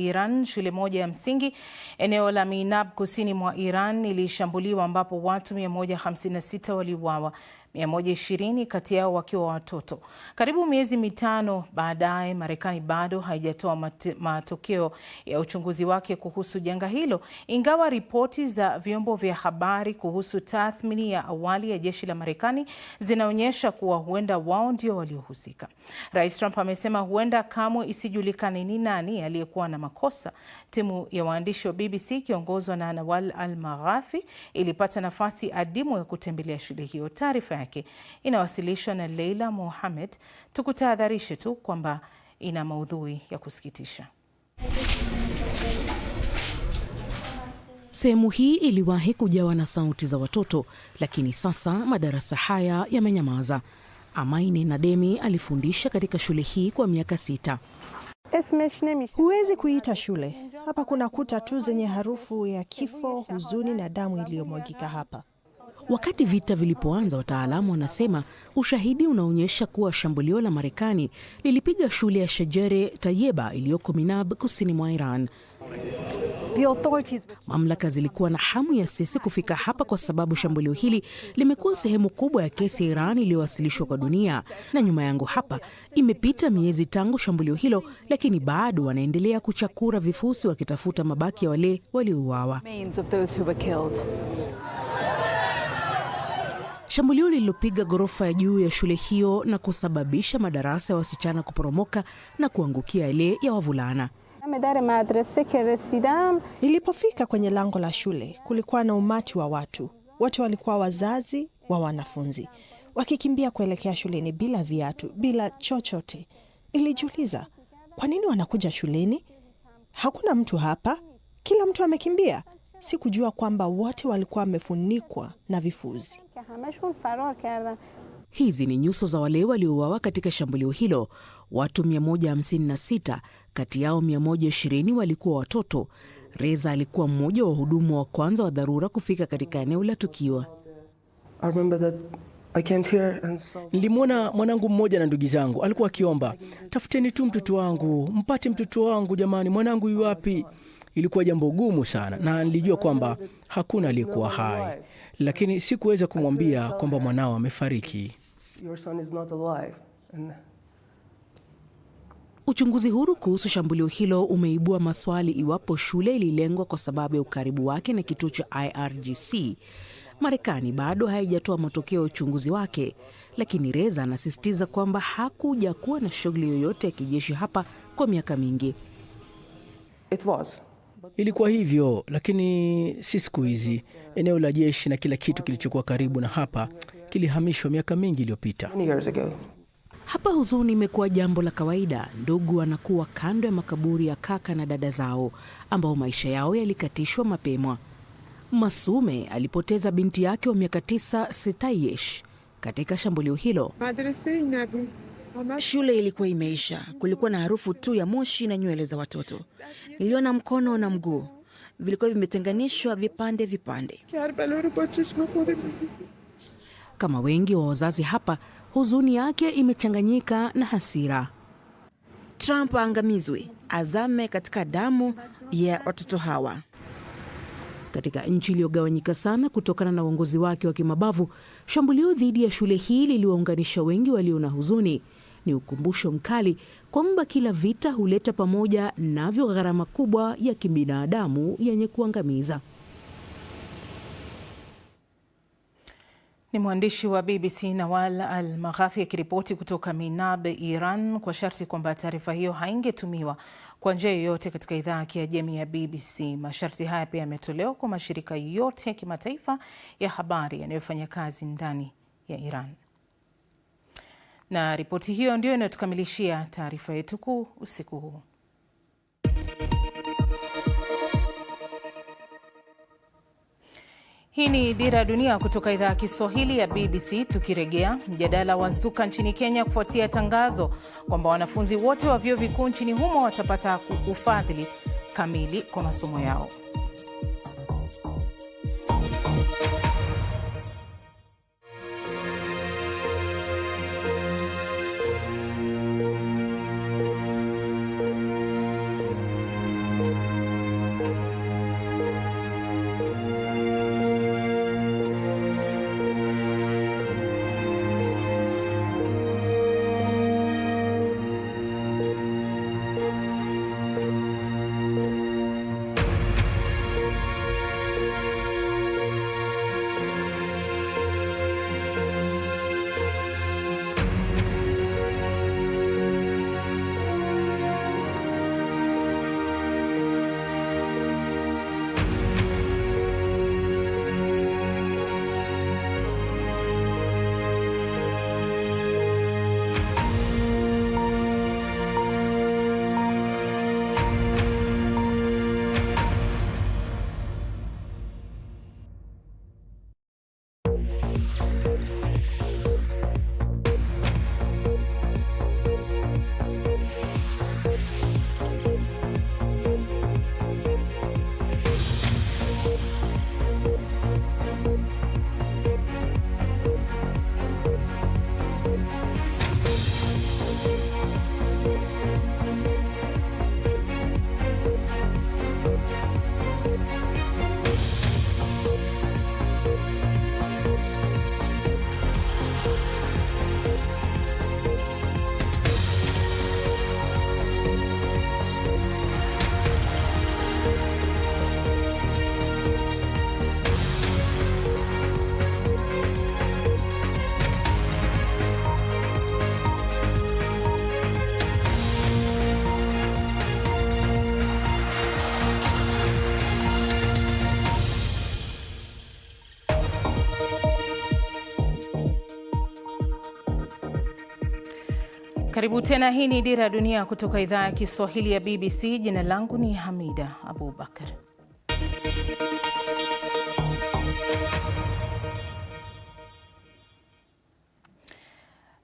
Iran, shule moja ya msingi eneo la Minab kusini mwa Iran ilishambuliwa ambapo watu 156 waliuawa, 120 kati yao wakiwa watoto. Karibu miezi mitano baadaye, Marekani bado haijatoa matokeo ya uchunguzi wake kuhusu janga hilo, ingawa ripoti za vyombo vya habari kuhusu tathmini ya awali ya jeshi la Marekani zinaonyesha kuwa huenda wao ndio waliohusika. Rais Trump amesema huenda kamwe isijulikane ni nani aliyekuwa na makosa. Timu ya waandishi wa BBC ikiongozwa na Nawal Al-Maghafi ilipata nafasi adimu ya kutembelea shule hiyo. Taarifa yake inawasilishwa na Leila Mohamed. Tukutahadharishe tu kwamba ina maudhui ya kusikitisha. Sehemu hii iliwahi kujawa na sauti za watoto, lakini sasa madarasa haya yamenyamaza. Amaine Nademi alifundisha katika shule hii kwa miaka 6. Huwezi kuita shule. Hapa kuna kuta tu zenye harufu ya kifo, huzuni na damu iliyomwagika hapa. Wakati vita vilipoanza, wataalamu wanasema ushahidi unaonyesha kuwa shambulio la Marekani lilipiga shule ya Shajere Tayeba iliyoko Minab kusini mwa Iran. Mamlaka zilikuwa na hamu ya sisi kufika hapa kwa sababu shambulio hili limekuwa sehemu kubwa ya kesi ya Iran iliyowasilishwa kwa dunia. Na nyuma yangu hapa, imepita miezi tangu shambulio hilo, lakini bado wanaendelea kuchakura vifusi wakitafuta mabaki ya wale waliouawa. Shambulio lililopiga ghorofa ya juu ya shule hiyo na kusababisha madarasa ya wasichana kuporomoka na kuangukia yale ya wavulana. Nilipofika kwenye lango la shule, kulikuwa na umati wa watu. Wote walikuwa wazazi wa wanafunzi, wakikimbia kuelekea shuleni bila viatu, bila chochote. Nilijiuliza, kwa nini wanakuja shuleni? Hakuna mtu hapa, kila mtu amekimbia. Sikujua kwamba wote walikuwa wamefunikwa na vifuzi. Hizi ni nyuso za wale waliouawa katika shambulio hilo. Watu 156, kati yao 120 walikuwa watoto. Reza alikuwa mmoja wa wahudumu wa kwanza wa dharura kufika katika eneo la tukio. Nilimwona mwanangu mmoja na ndugu zangu, alikuwa akiomba, tafuteni tu mtoto wangu, mpate mtoto wangu jamani, mwanangu yu wapi? Ilikuwa jambo gumu sana na nilijua kwamba hakuna aliyekuwa hai, lakini sikuweza kumwambia kwamba mwanao amefariki. Uchunguzi huru kuhusu shambulio hilo umeibua maswali iwapo shule ililengwa kwa sababu ya ukaribu wake na kituo cha IRGC. Marekani bado haijatoa matokeo ya uchunguzi wake, lakini Reza anasisitiza kwamba hakuja kuwa na shughuli yoyote ya kijeshi hapa kwa miaka mingi. Ilikuwa hivyo, lakini si siku hizi. Eneo la jeshi na kila kitu kilichokuwa karibu na hapa kilihamishwa miaka mingi iliyopita. Hapa huzuni imekuwa jambo la kawaida. Ndugu wanakuwa kando ya makaburi ya kaka na dada zao ambao maisha yao yalikatishwa mapema. Masume alipoteza binti yake wa miaka 9, Setayesh, katika shambulio hilo. Shule ilikuwa imeisha. Kulikuwa na harufu tu ya moshi na nywele za watoto. Niliona mkono na mguu vilikuwa vimetenganishwa vipande vipande. Kama wengi wa wazazi hapa, huzuni yake imechanganyika na hasira. Trump aangamizwe, azame katika damu ya watoto hawa. Katika nchi iliyogawanyika sana kutokana na uongozi wake wa kimabavu, shambulio dhidi ya shule hii liliwaunganisha wengi walio na huzuni. Ni ukumbusho mkali kwamba kila vita huleta pamoja navyo gharama kubwa ya kibinadamu yenye kuangamiza. Ni mwandishi wa BBC Nawal Al-Maghafi akiripoti kutoka Minab, Iran, kwa sharti kwamba taarifa hiyo haingetumiwa kwa njia yoyote katika idhaa ya Kiajemi ya BBC. Masharti haya pia yametolewa kwa mashirika yote ya kimataifa ya habari yanayofanya kazi ndani ya Iran. Na ripoti hiyo ndio inayotukamilishia taarifa yetu kuu usiku huu. Hii ni Dira ya Dunia kutoka idhaa ya Kiswahili ya BBC. Tukirejea, mjadala wa zuka nchini Kenya kufuatia tangazo kwamba wanafunzi wote wa vyuo vikuu nchini humo watapata ufadhili kamili kwa masomo yao. Karibu tena, hii ni Dira ya Dunia kutoka idhaa ya Kiswahili ya BBC. Jina langu ni Hamida Abubakar.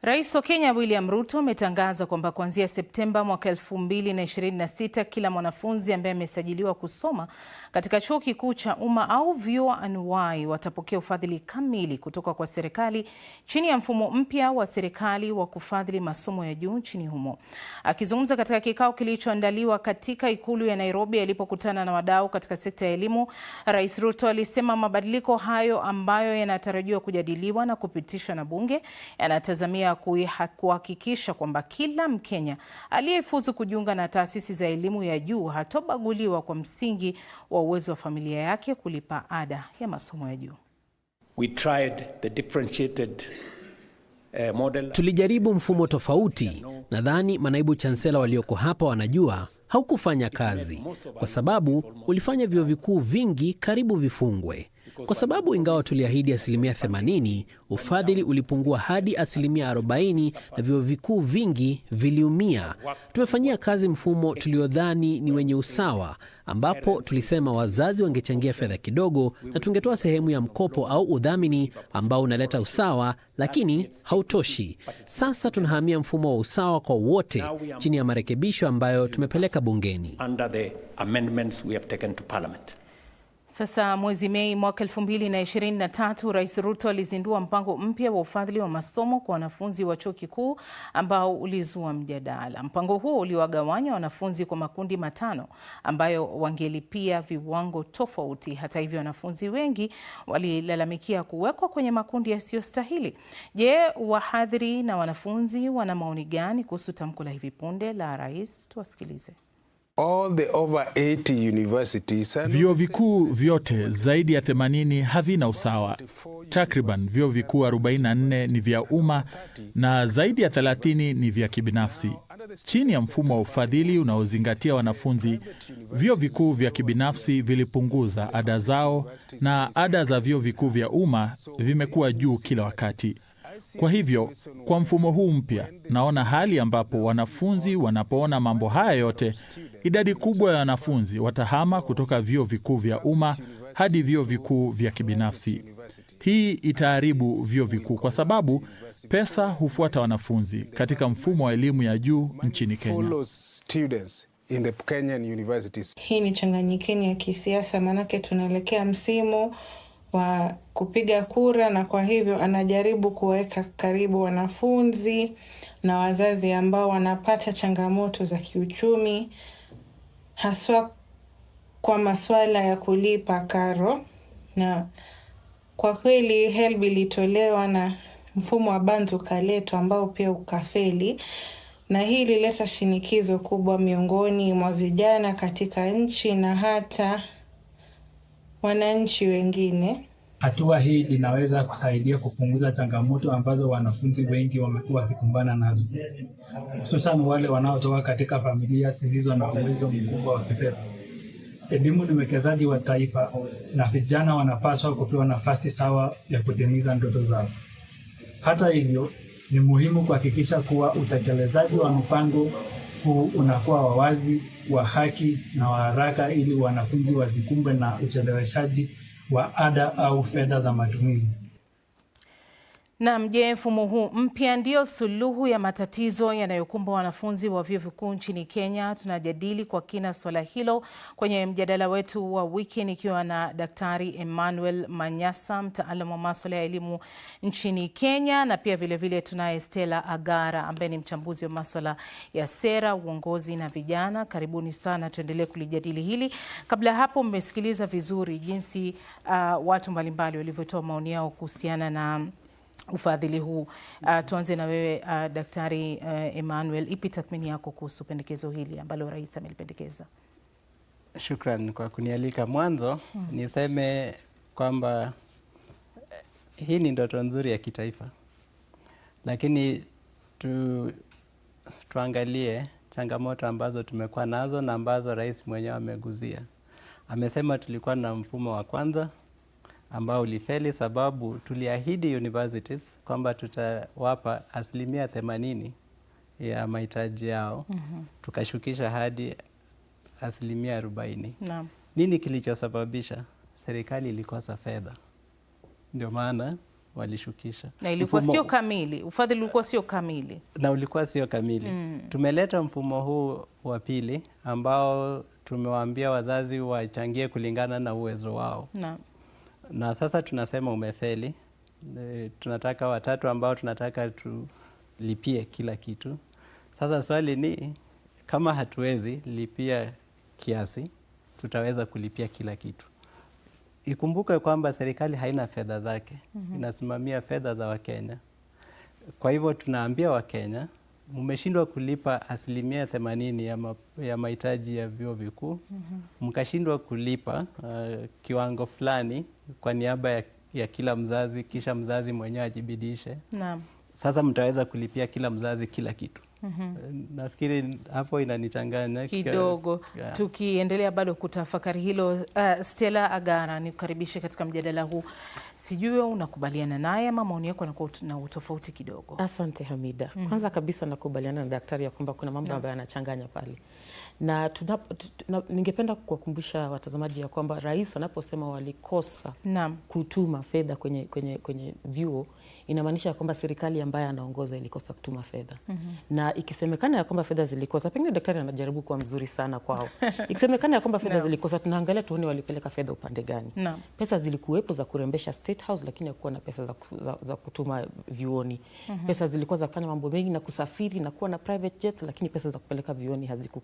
Rais wa Kenya William Ruto ametangaza kwamba kuanzia Septemba mwaka 2026 kila mwanafunzi ambaye amesajiliwa kusoma katika chuo kikuu cha umma au vyuo anuwai watapokea ufadhili kamili kutoka kwa serikali chini ya mfumo mpya wa serikali wa kufadhili masomo ya juu nchini humo. Akizungumza katika kikao kilichoandaliwa katika ikulu ya Nairobi alipokutana na wadau katika sekta ya elimu, Rais Ruto alisema mabadiliko hayo ambayo yanatarajiwa kujadiliwa na kupitishwa na bunge yanatazamia kuhakikisha kwamba kila Mkenya aliyefuzu kujiunga na taasisi za elimu ya juu hatobaguliwa kwa msingi wa uwezo wa familia yake kulipa ada ya masomo ya juu. We tried the differentiated model. Tulijaribu mfumo tofauti. Nadhani manaibu chansela walioko hapa wanajua haukufanya kazi kwa sababu ulifanya vyuo vikuu vingi karibu vifungwe. Kwa sababu ingawa tuliahidi 80%, ufadhili ulipungua hadi 40% na vyuo vikuu vingi viliumia. Tumefanyia kazi mfumo tuliodhani ni wenye usawa, ambapo tulisema wazazi wangechangia fedha kidogo na tungetoa sehemu ya mkopo au udhamini ambao unaleta usawa, lakini hautoshi. Sasa tunahamia mfumo wa usawa kwa wote chini ya marekebisho ambayo tumepeleka bungeni. Sasa mwezi Mei mwaka 2023, Rais Ruto alizindua mpango mpya wa ufadhili wa masomo kwa wanafunzi wa chuo kikuu ambao ulizua mjadala. Mpango huo uliwagawanya wanafunzi kwa makundi matano ambayo wangelipia viwango tofauti. Hata hivyo, wanafunzi wengi walilalamikia kuwekwa kwenye makundi yasiyostahili. Je, wahadhiri na wanafunzi wana maoni gani kuhusu tamko la hivi punde la Rais? Tuwasikilize. All the over 80 universities, vyuo vikuu vyote zaidi ya 80 havina usawa. Takriban vyuo vikuu 44 ni vya umma na zaidi ya 30 ni vya kibinafsi. Chini ya mfumo wa ufadhili unaozingatia wanafunzi, vyuo vikuu vya kibinafsi vilipunguza ada zao na ada za vyuo vikuu vya umma vimekuwa juu kila wakati. Kwa hivyo, kwa mfumo huu mpya, naona hali ambapo wanafunzi wanapoona mambo haya yote, idadi kubwa ya wanafunzi watahama kutoka vyuo vikuu vya umma hadi vyuo vikuu vya kibinafsi. Hii itaharibu vyuo vikuu kwa sababu pesa hufuata wanafunzi katika mfumo wa elimu ya juu nchini Kenya. Hii ni changanyikeni ya kisiasa, manake tunaelekea msimu wa kupiga kura, na kwa hivyo anajaribu kuweka karibu wanafunzi na wazazi ambao wanapata changamoto za kiuchumi, haswa kwa masuala ya kulipa karo. Na kwa kweli HELB ilitolewa na mfumo wa banzu kaleto ambao pia ukafeli, na hii ilileta shinikizo kubwa miongoni mwa vijana katika nchi na hata wananchi wengine. Hatua hii inaweza kusaidia kupunguza changamoto ambazo wanafunzi wengi wamekuwa wakikumbana nazo, hususan wale wanaotoka katika familia zisizo na uwezo mkubwa wa kifedha. Elimu ni uwekezaji wa taifa na vijana wanapaswa kupewa nafasi sawa ya kutimiza ndoto zao. Hata hivyo, ni muhimu kuhakikisha kuwa utekelezaji wa mpango huu unakuwa wa wazi, wa haki na wa haraka ili wanafunzi wasikumbwe na ucheleweshaji wa ada au fedha za matumizi. Na je, mfumo huu mpya ndio suluhu ya matatizo yanayokumba wanafunzi wa vyuo vikuu nchini Kenya? Tunajadili kwa kina swala hilo kwenye mjadala wetu wa wiki, nikiwa na Daktari Emmanuel Manyasa, mtaalamu wa masuala ya elimu nchini Kenya, na pia vile tunaye Stella Agara ambaye ni mchambuzi wa masuala ya sera, uongozi na vijana. Karibuni sana, tuendelee kulijadili hili. Kabla hapo, mmesikiliza vizuri jinsi watu mbalimbali walivyotoa maoni yao kuhusiana na ufadhili huu. Tuanze na wewe Daktari Emmanuel, ipi tathmini yako kuhusu pendekezo hili ambalo Rais amelipendekeza? Shukran kwa kunialika. Mwanzo niseme kwamba hii ni ndoto nzuri ya kitaifa, lakini tuangalie changamoto ambazo tumekuwa nazo na ambazo Rais mwenyewe ameguzia. Amesema tulikuwa na mfumo wa kwanza ambao ulifeli sababu tuliahidi universities kwamba tutawapa 80% ya mahitaji yao tukashukisha hadi 40%. Naam. Nini kilichosababisha? Serikali ilikosa fedha, ndio maana walishukisha. Na ilikuwa sio kamili, ufadhili ulikuwa sio kamili. Na ulikuwa sio kamili. Tumeleta mfumo huu wa pili ambao tumewaambia wazazi wachangie kulingana na uwezo wao. Naam. Na sasa tunasema umefeli. Tunataka watatu ambao tunataka tulipie kila kitu. Sasa swali ni kama hatuwezi lipia kiasi, tutaweza kulipia kila kitu. Ikumbuke kwamba serikali haina fedha zake, inasimamia fedha za Wakenya. Kwa hivyo tunaambia Wakenya, mmeshindwa kulipa 80% ya mahitaji ya vyuo vikuu, mkashindwa kulipa kiwango fulani kwa niaba ya kila mzazi, kisha mzazi mwenyewe ajibidishe. Naam. Sasa mtaweza kulipia kila mzazi kila kitu. Nafikiri hapo inanichanganya kidogo. Tukiendelea bado kutafakari hilo, Stella Agara, nikukaribishe katika mjadala huu. Sijui unakubaliana naye ama maoni yako yanakuwa na utofauti kidogo? Asante Hamida. Kwanza kabisa nakubaliana na daktari ya kwamba kuna mambo ambayo yanachanganya pale. Na ningependa kuwakumbusha watazamaji ya kwamba rais anaposema walikosa kutuma fedha kwenye vyuo, inamaanisha ya kwamba serikali ambayo anaongoza ilikosa kutuma fedha. Na ikisemekana ya kwamba fedha zilikosa, pengine daktari anajaribu kuwa mzuri sana kwao. Ikisemekana ya kwamba fedha zilikosa, tunaangalia tuone walipeleka fedha upande gani. Pesa zilikuwepo za kurembesha State House, lakini hakuwa na pesa za kutuma vyuoni. Pesa zilikuwa za kufanya mambo mengi na kusafiri na kuwa na private jets, lakini pesa za kupeleka vyuoni hazikuwa.